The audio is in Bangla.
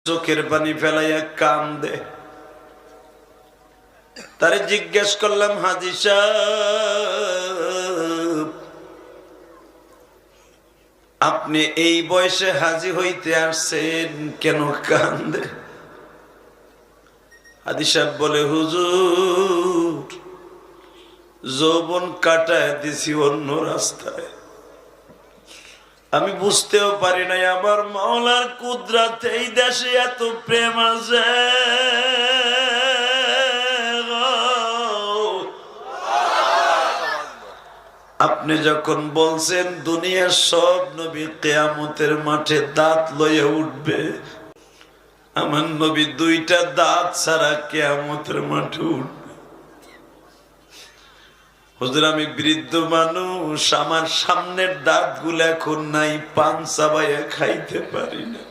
চোখের পানি ফেলাইয়া কান্দে। তারে জিজ্ঞেস করলাম, হাজী সাহেব, আপনি এই বয়সে হাজী হইতে আসছেন, কেন কান্দে? হাজী সাহেব বলে, হুজুর, যৌবন কাটায় দিছি অন্য রাস্তায়। আমি বুঝতেও পারি নাই আমার মাওলার কুদরতে এই দেশে এত প্রেম আছে। আপনি যখন বলছেন দুনিয়ার সব নবী কিয়ামতের মাঠে দাঁত লইয়া উঠবে, আমার নবী দুইটা দাঁত ছাড়া কিয়ামতের মাঠে উঠবে। হুজুর, আমি বৃদ্ধ মানুষ, আমার সামনের দাঁত গুলো এখন নাই, পান চাবাইয়া খাইতে পারি না।